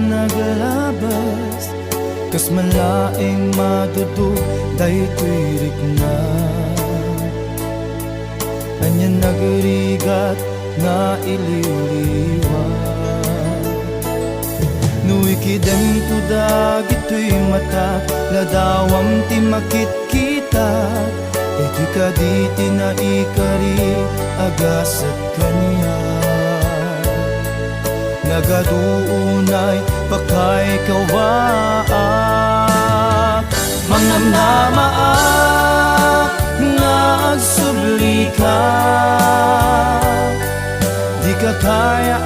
naglabas, kas malaing madudog daytoy rikna. Anya nagrigat na iliw-liwa, nuikidem tu dagitoy mata, ladawam ti makit-kita, iti kaditi na ikari agasat kaniya. Nagaduunay pakay kawaak, mangnamnamaak nga agsubli ka, di ka kaya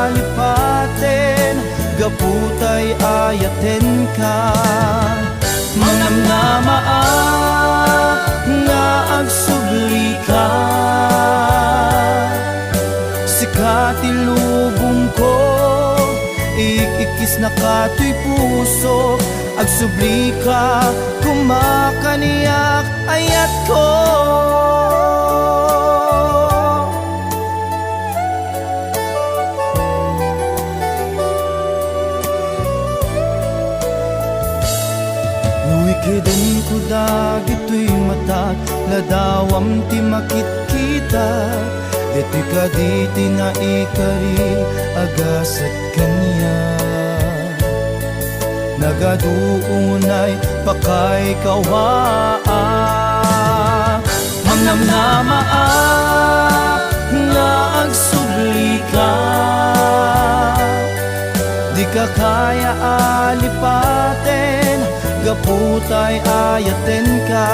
alipaten, gaputay ayaten ka. Mangnamnamaak nga agsubli ka, sikati lubong ko, ikikis na kato'y puso, agsubli ka, kumakaniyak ayat ko. Nuikiden ko dagito'y matat, ladawam ti makit-kita, iti kaditi na ikari agasat kaniya. Nagaduunay pakay kawaak, mangnamnamaak nga agsubli ka, di ka kaya alipaten, gaputay ayaten ka.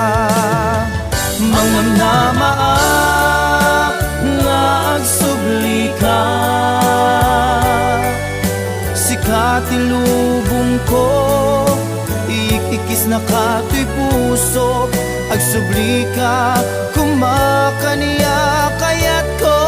Mangnamnamaak nga agsubli ka, sikati lubong ko, ikikis na kato'y puso, agsubli ka, kumakaniyak ayat ko.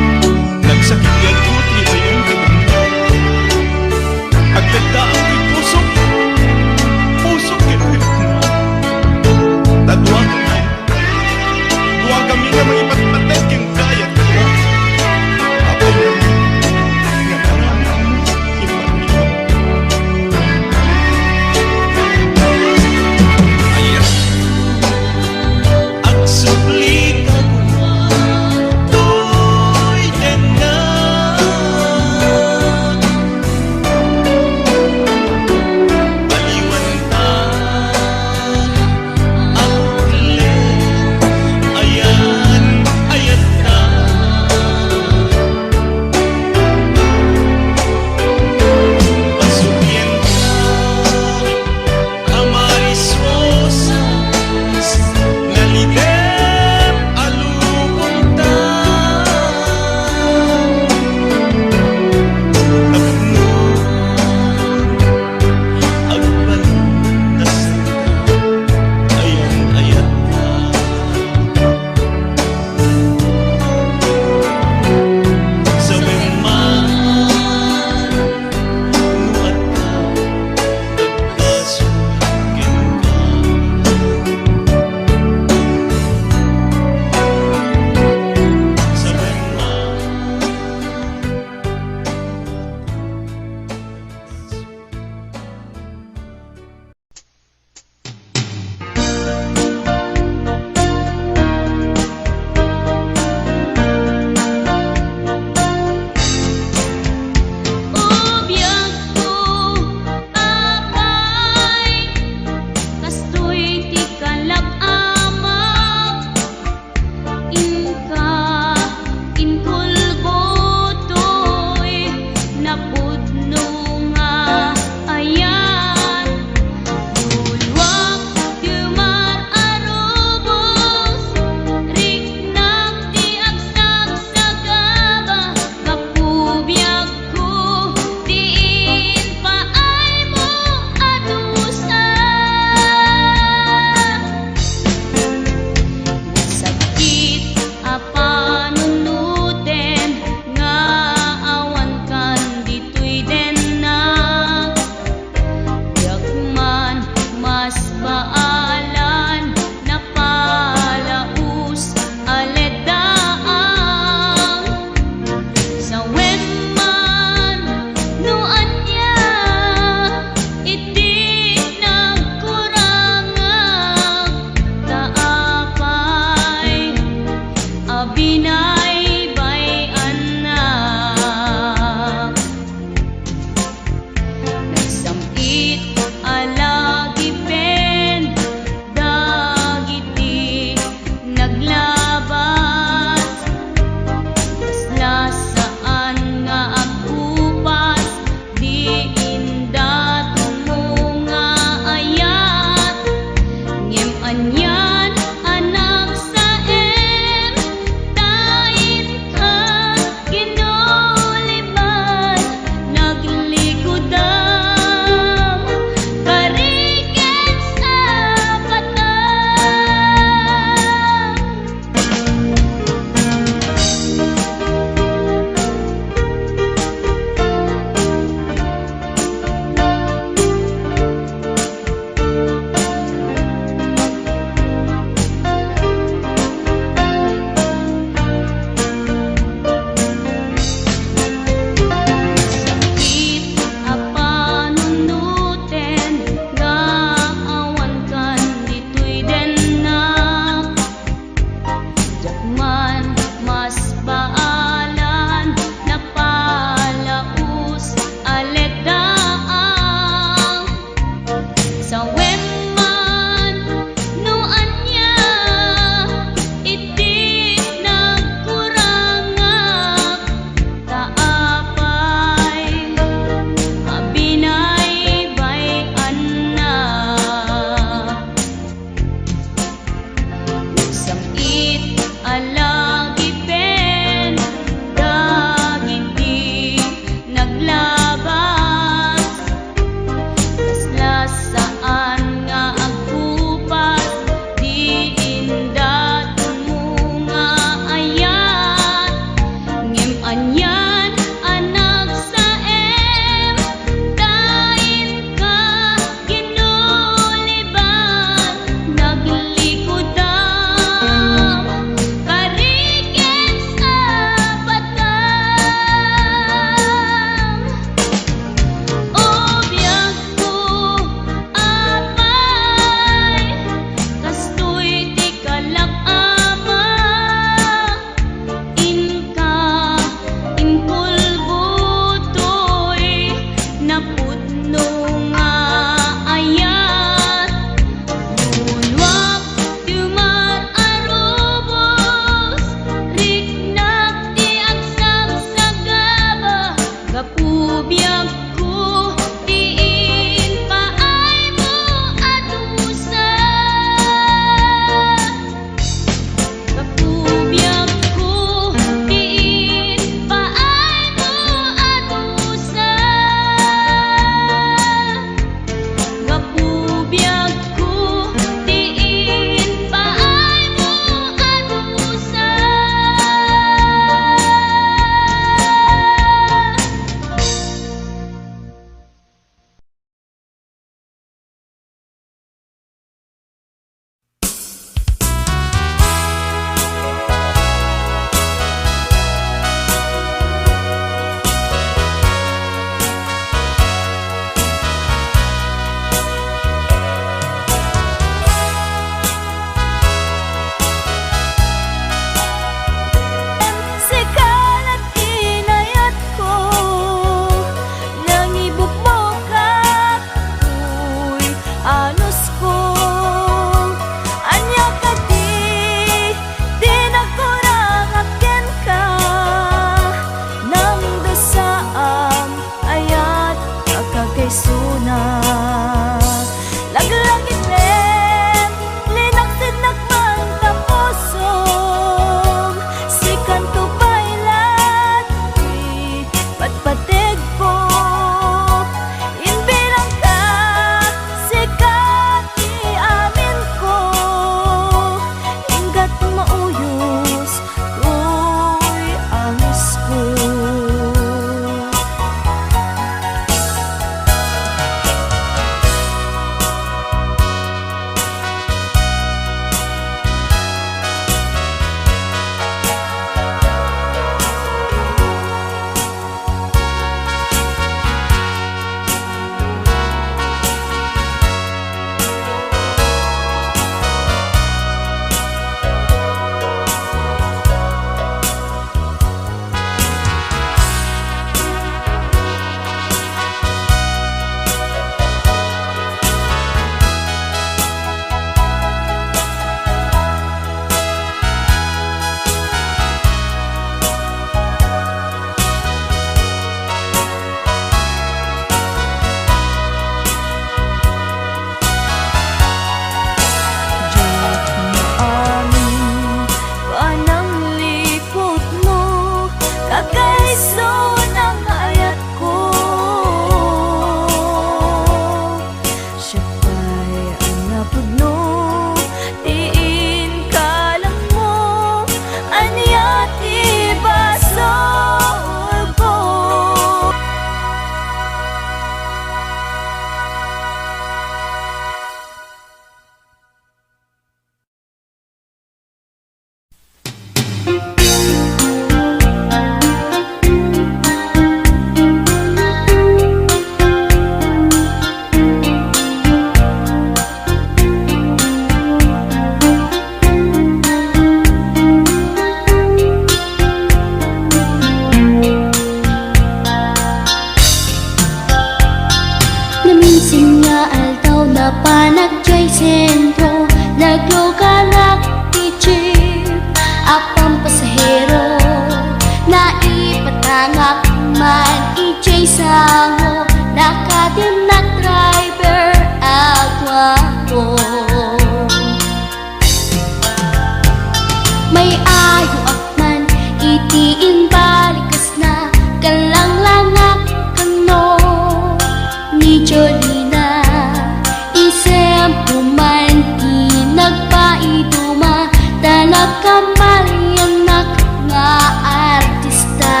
makamalyanak nga artista.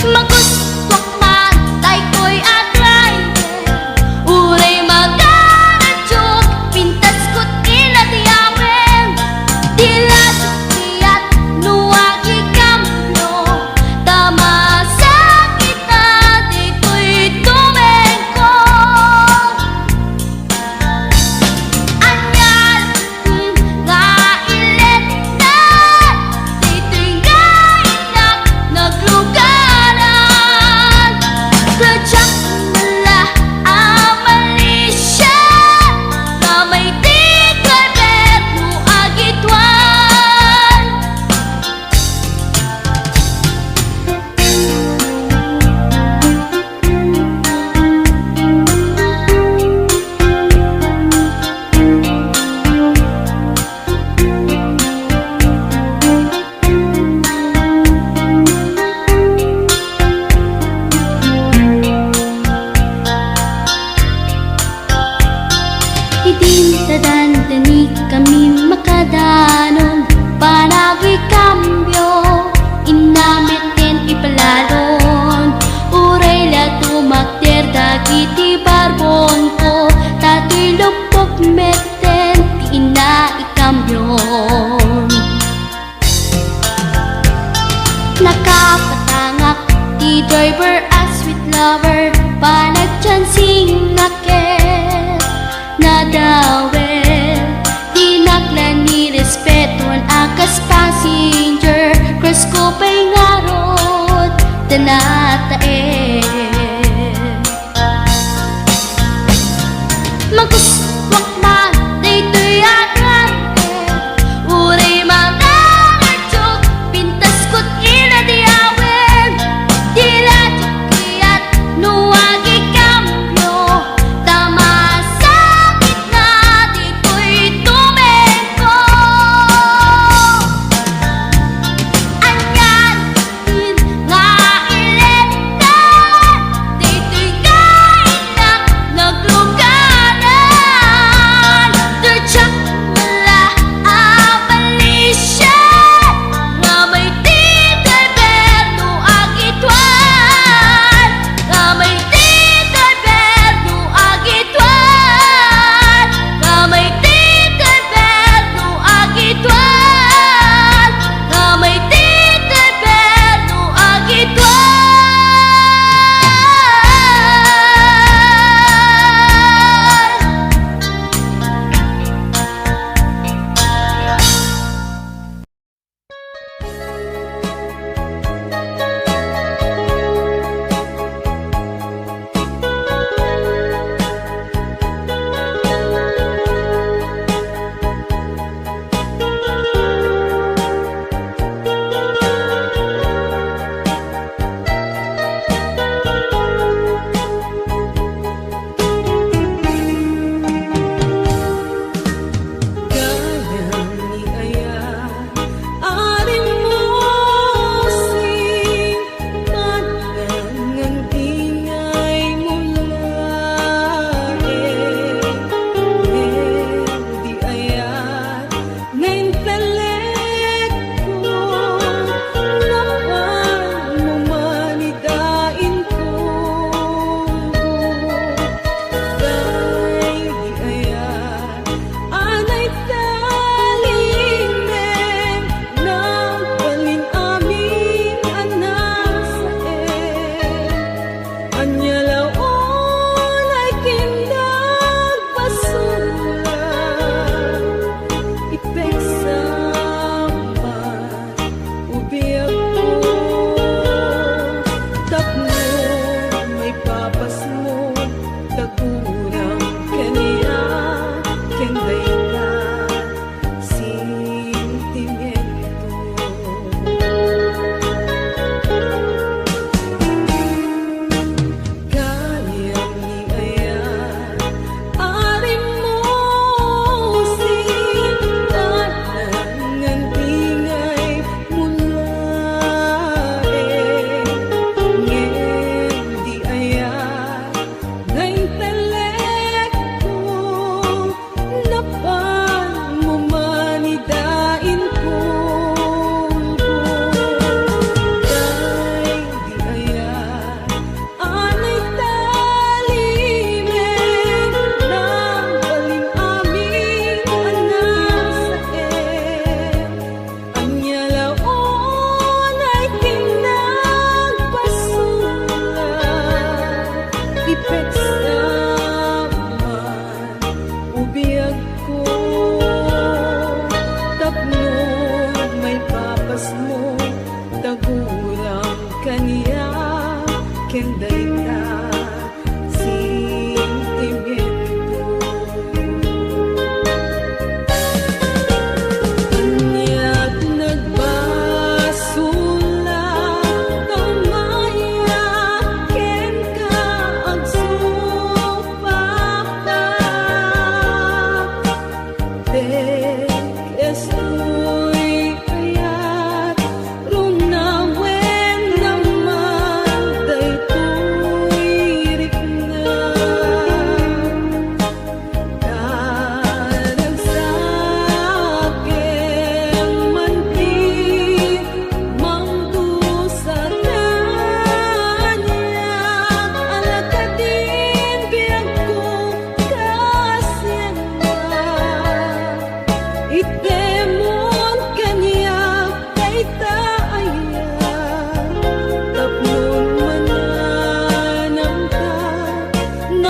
Magustwak man tay ko'y agray, uray magaradyok, pintas ko't inatiyawen. Tila sukiyat nuwagi kamlo, tama sa kita di ko'y tumengko. Anyal nga ilet na, dito'y nga inak naglugaran. Tadyak mala amalisya, na may tigarbet nuagitwan. Idintadandani kami makadanon, panag'y kambyo, inamiten ipalalon. Uray la tumakder dagiti barbon ko, tato'y lupok meten, ti ina ikambyon. Nakapatangak ti driver as sweet lover, panagchansing naket nadawel. Dinaklan ni respetuan akas passenger, cross ko pa'y ngarot tanatae. Magustwak man daytoy agrante, uray magaradyok, pintas ko't inadiyawen. Tila tsukiyat nuwagi kamlo, tama sa gitna di ko'y tumengko. Anyan din nga ilet na, dito'y kainak naglugaran.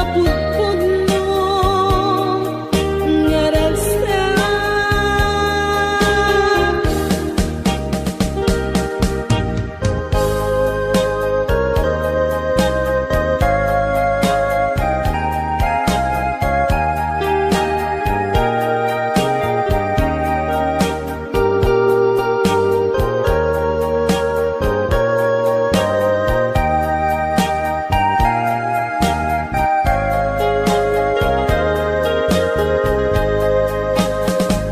napudpudno nga ragsak.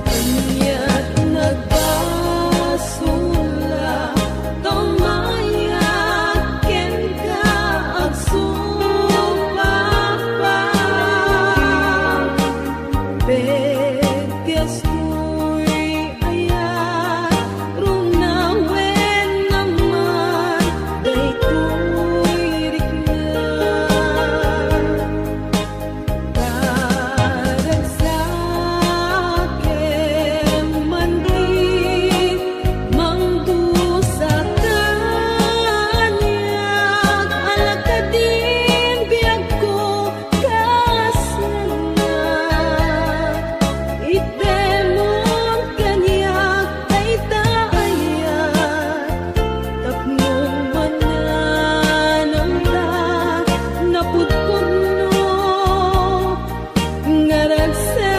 Kanya't nagbasula, tumayak ken ka agsupapa. Beges ko'y ayat, runawen naman, daytoy rikna. Karagsaken manggit, mangdusa kanyak, alakadin biyag ko kasana. Itemon kanyak ay taayat, tapnong mananamta, napudpudno nga ragsak.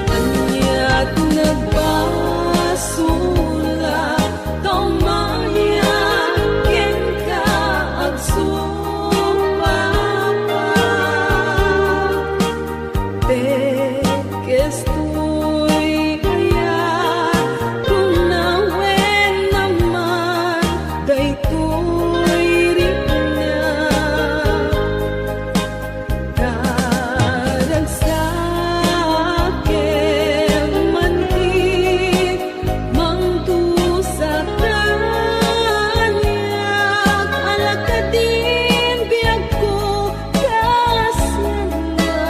Kanya't nagbasula, tumayak ken ka agsupapa. Beges ko'y ayat, runawen naman, daytoy rikna. Karagsaken manggit, mangdusa kanyak, alakadin biyag ko kasana.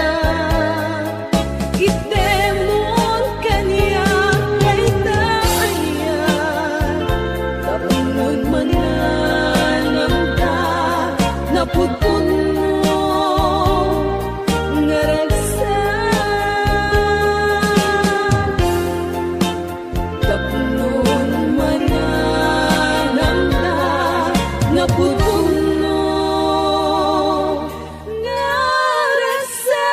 Itemon kanyak ay taayat, tapingon mananamta, napudpudno nga ragsak. Tapnon mananamta, napudpudno nga ragsak.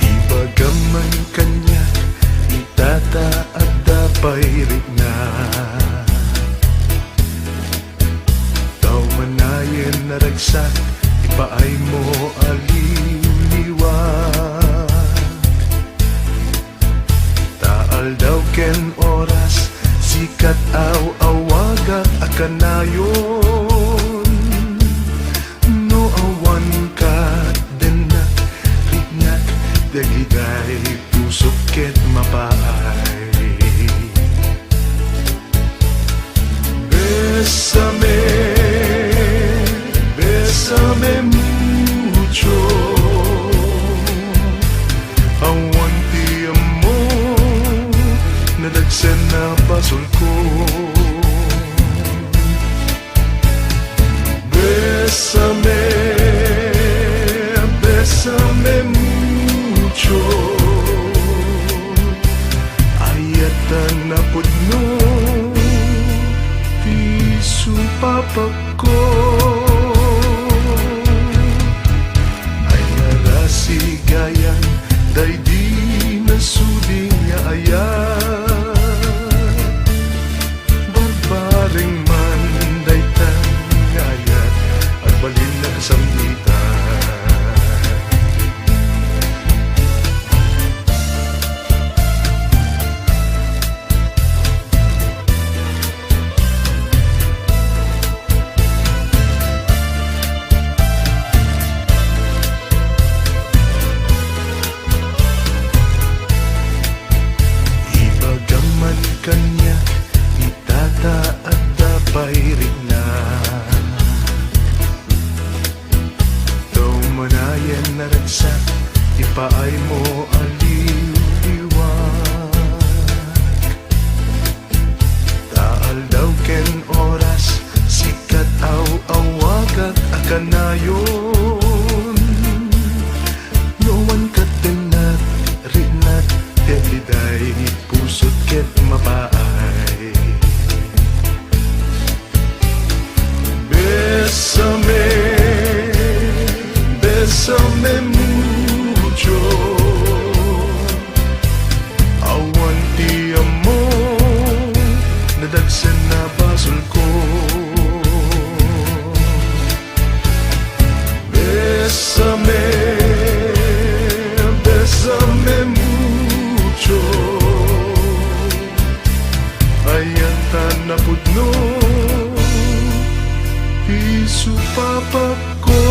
Ibagaman kanya itata at dapay rikna. Daw manayen na ragsak, ipaay mo aliw-liwat. Taal daw ken oras, sikat aw-awaga akanayon. No awan ka denak, riknak, dagiday pusok ket mapaay. Bésame, bésame mucho, awan ti amo, nadagsen na basol ko. Bésame, bésame mucho, ayatan na pudno, ti supapak ko. Ay narasigayan, day di nasuding nga ayat. Barbaring man, day tan nga ayat, at balin na kasambitan. akanayon Noan katenat, rinat, teliday Pusot ket mapaay Bésame, bésame mucho Awan ti amor nadagsan na basol ko Bésame, bésame mucho Ayan tanapod no Piso papa ko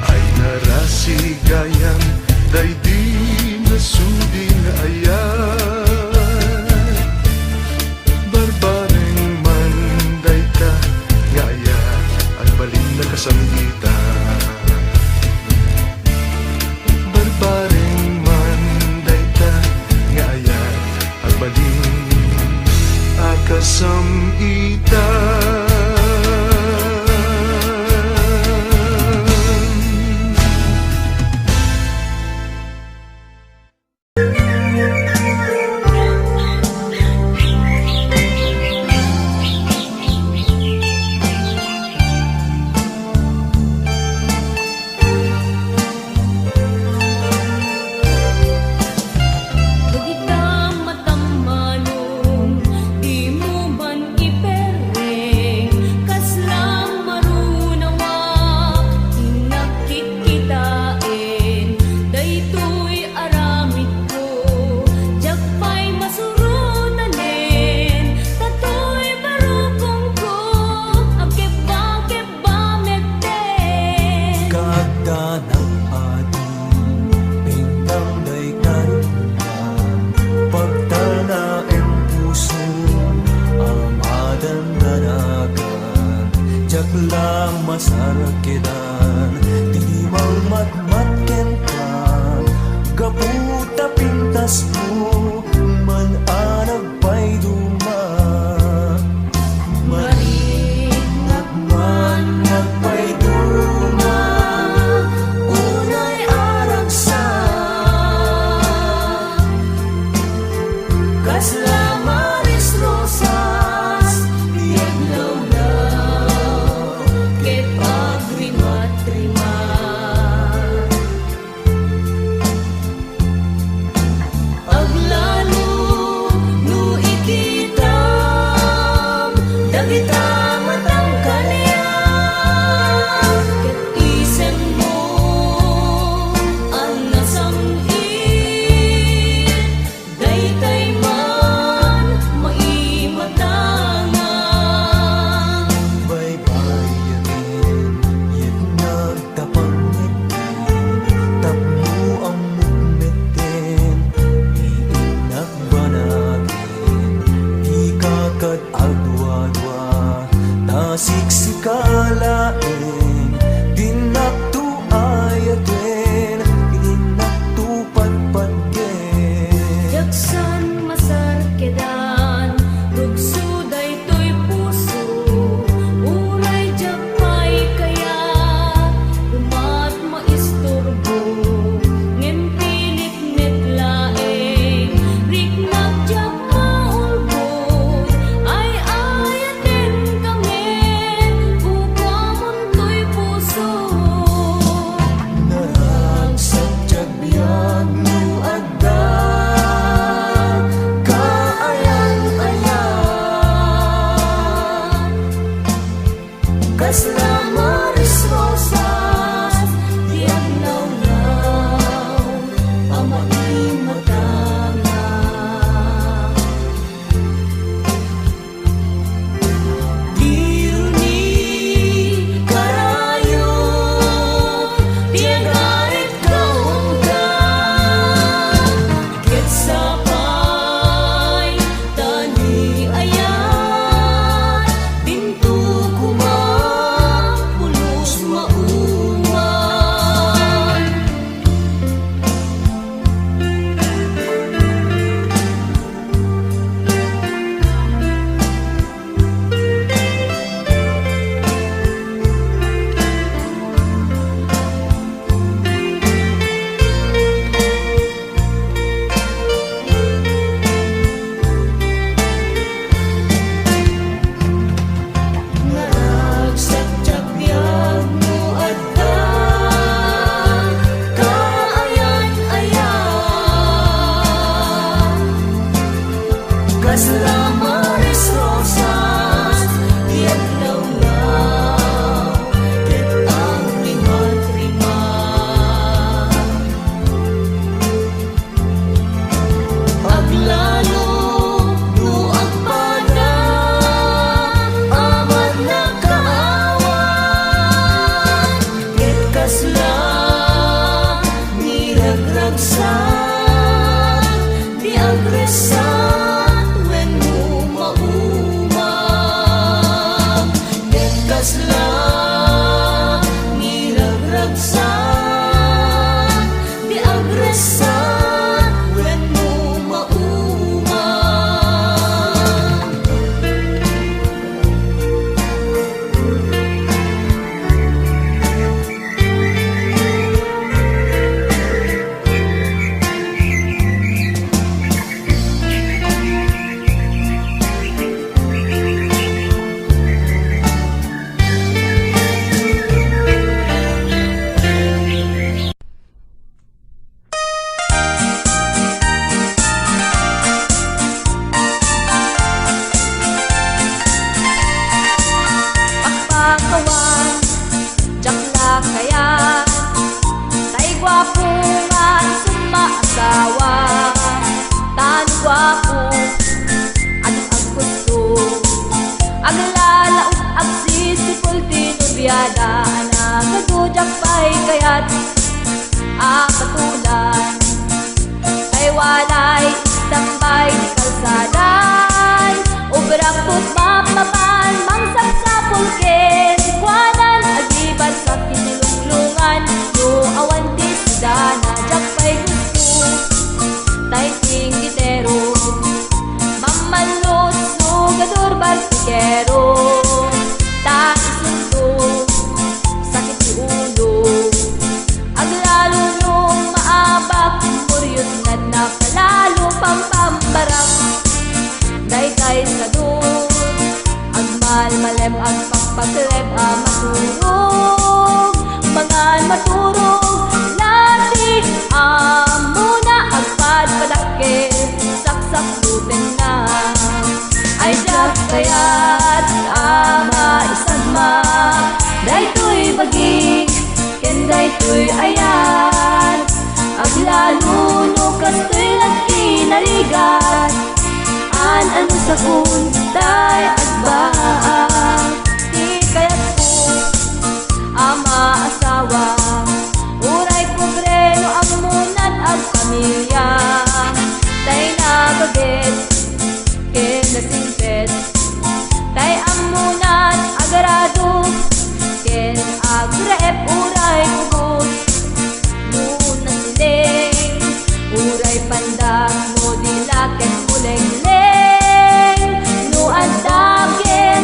Ay narasigayan Day di nasudi na ayan Barbareng manday ka Ngaya ang balin na kasamgita Barbareng manday ka Ngaya ang balin akasamita Kita matamanong di mo man ipereng kaslang marunawa nakkikitain daytoy aramid ko jakpay masurunanen tatoy barukong ko agkeba meten Kaagda ng ating pindangday karungan Pagtanaeng puso amadan danagan Jaklang masarakidan Di magmatmat kentan Gaputa pintas mo Man anag pa'y duman Marinag man nagpa'y duman Unay aragsan Kasla maris rosas Diag law-law Ke pagrimat-rimat Aglalo no ikitam Dagita matang kaniyan Ket isen mo ang nasangit Daytay man maimatangan Baybayanin, yet nagtapangiti Tapmo ang mugmetin, iinagbanagin Di kakad agwadwa, nasiksikalain Dinaktu ayatin, ininaktu patpatgen Jaksan masarkedan Rugso daytoy puso Uray jakpay kaya Umat maisturbo Ngem pilit metlaeng Riknag jak maulbod Ay ayaten kami Bukwamon to'y puso Naragsadyag biyag no agda Kaayan-ayan Kasla maris rosas Diag law-law Ang maimatangan Diruni karayo Diag arit kaunggan Ket sapay tani ayan Dintu kuma kasla niragragsan di agresan when mo mauman. Pakpakawan, jakla kaya tay gwapo nga sumaasawa. Tan gwapo adong ang gusto aglalaot ag sisipol tinubiyada na kadujak pay kayat patulan kay walay tambay di kalsadan ubrakot mapapan mangsap sa pulken kwanan agiban sa pinulunglungan no awan di sidana jak pay gusto tay ting gitero mamalos sugador barsikero ta isundo sakit sa ulo aglalo nung maabak muryot na napalalo pampambarak day sa doon agmal malem ag pagpagleb maturog mangan maturog lati amuna agpad padake saksak luten na ay jak kayat isagma daytoy bagi ken daytoy ayan aglalo no kastoy lagi narigat ano sa kuntay agbaan di kayat ko ama asawa uray pobreno ang munat ang pamilya tay nagaget ken nasingpet tay ang munat agarado ken agraep uray kubot muna siling uray pandak no dilaken muleng-leng no andagin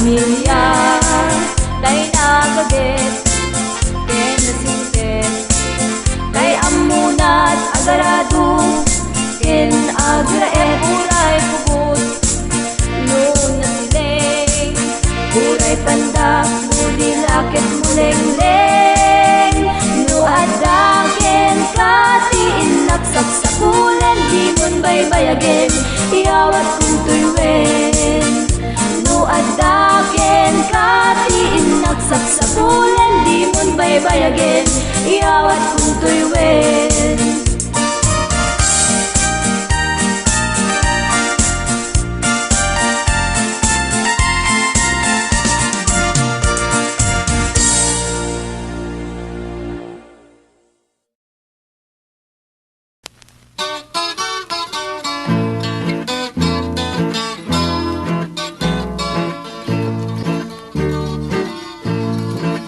pamilya kay nagagit ken nasingket kay amunat agarado ken agraet uray pugot no nasiling uray pandak muli lakit muleng-leng no adagen kati inak saksakulan di mon baybayagin iyawat kung tuywen no adagen kati inak saksakulan di mon baybayagin iyawat kung tuywen.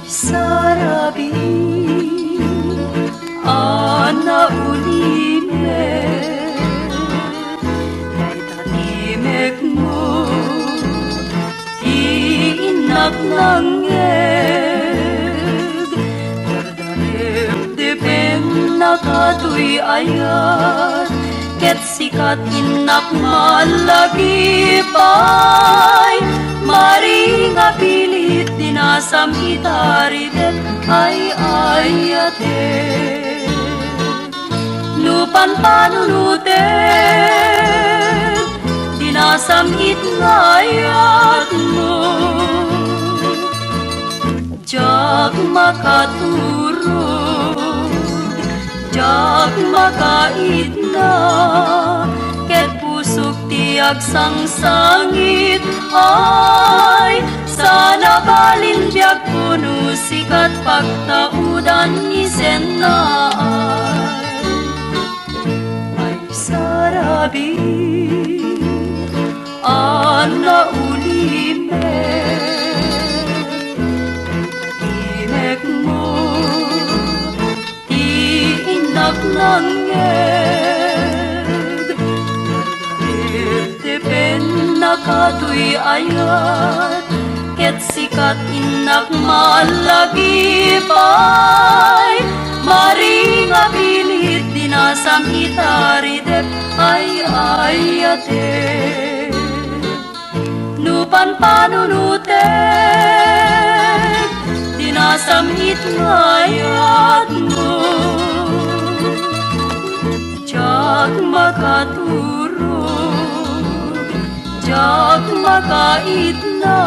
Sarabi ana ulime kay tatimek mo iinak langeg dardarip-dipen nakatuy ayat ket sikat inak malagipay mari nga pilit dinasam itaridep ay ayate nupan panunutet dinasam itngayat mo jak makaturog jak makaitna ket pusok tiag sangsangit ay sana balin biag puno sikat pagtaudan ni Senay ay sarabi ana ulime timek mo iinak langeg depen nakatuy ayat ket sikat inak malagipay mari nga pilit dinasam itaridep ay ayate nupan panunutet dinasam itngayat mo jak makaturog jak makaitna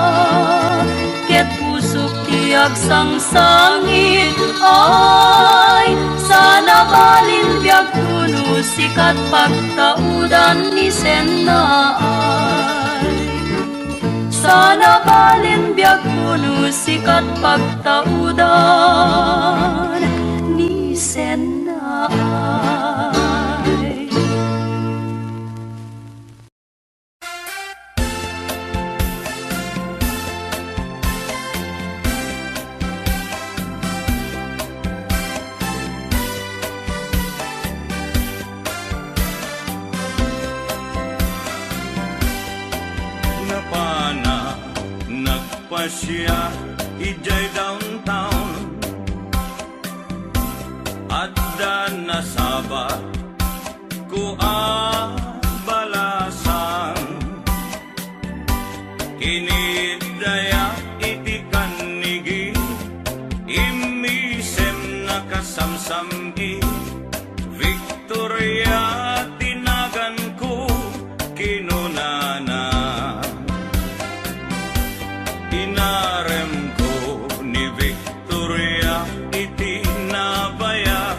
ket pusok tiag sangsangit ay sana balin biag puno sikat pagtaudan ni Senay sana balin biag puno sikat pagtaudan ni Senay. Nagpasya ijay downtown at nasaba ko balasan kinidaya iti kanigi imisem nakasamsamgi Victoria tinagan ko kinunana inarem ko ni Victoria iti nabaya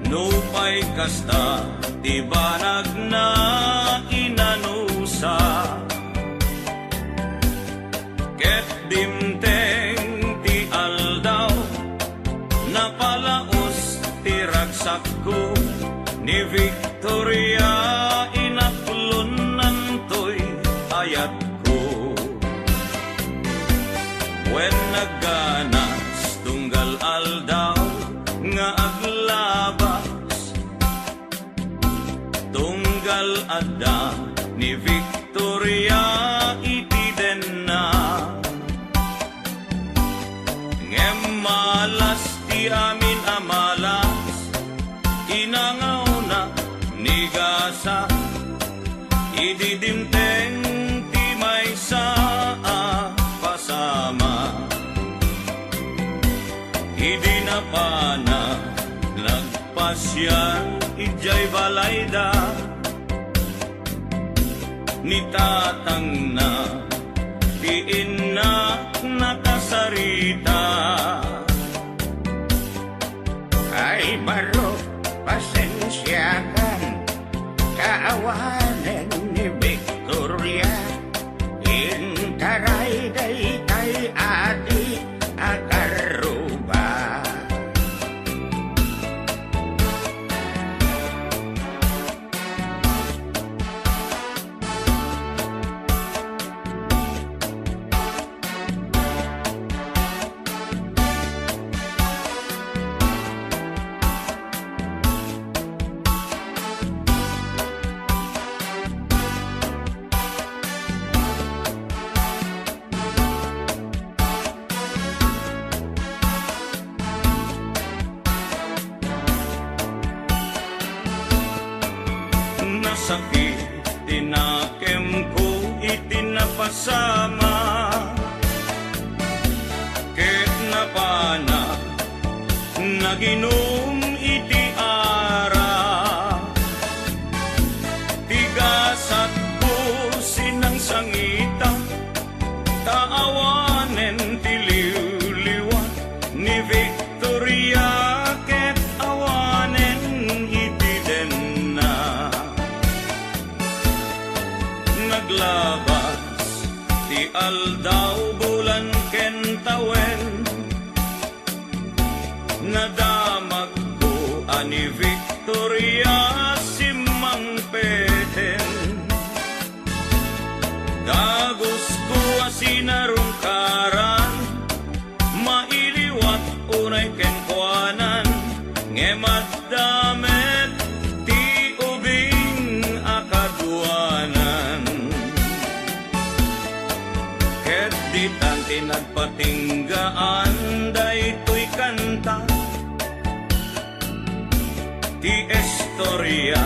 nupay kasta di banag na inanusa ket dimteng ti aldaw napalaos ti ragsak ko ni Victoria inaklon nantoy ayat when naganas tunggal aldaw nga aglabas tunggal adda ni Victoria gasa ididimteng ti may saa pasama idi na pana nagpasyan ijay balayda ni tatang na ti inna nakasarita ay baro pasensyakan kaawanan ni Victoria intaray day kay ati akaruba sakit tinakem ko itinapasama ket napana naginom iti ara tigasat ko sinang sangita taawanen tiliw-liwa ni Victoria ket awanen iti denna naglabas ti aldaw bulan kentawen nadamag ko ani Victoria simang peten dagos ko asinarungkaran mailiwat unay kenkwanan ngemaddamet ti ubing akaduanan ket ditan tinagpatinggaan daytoy kanta ti istorya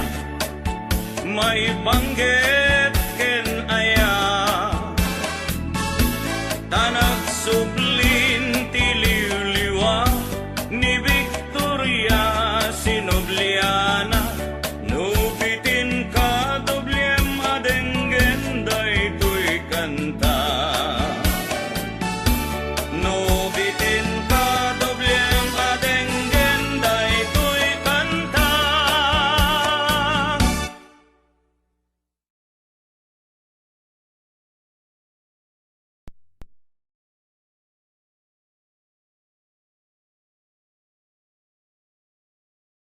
may panggel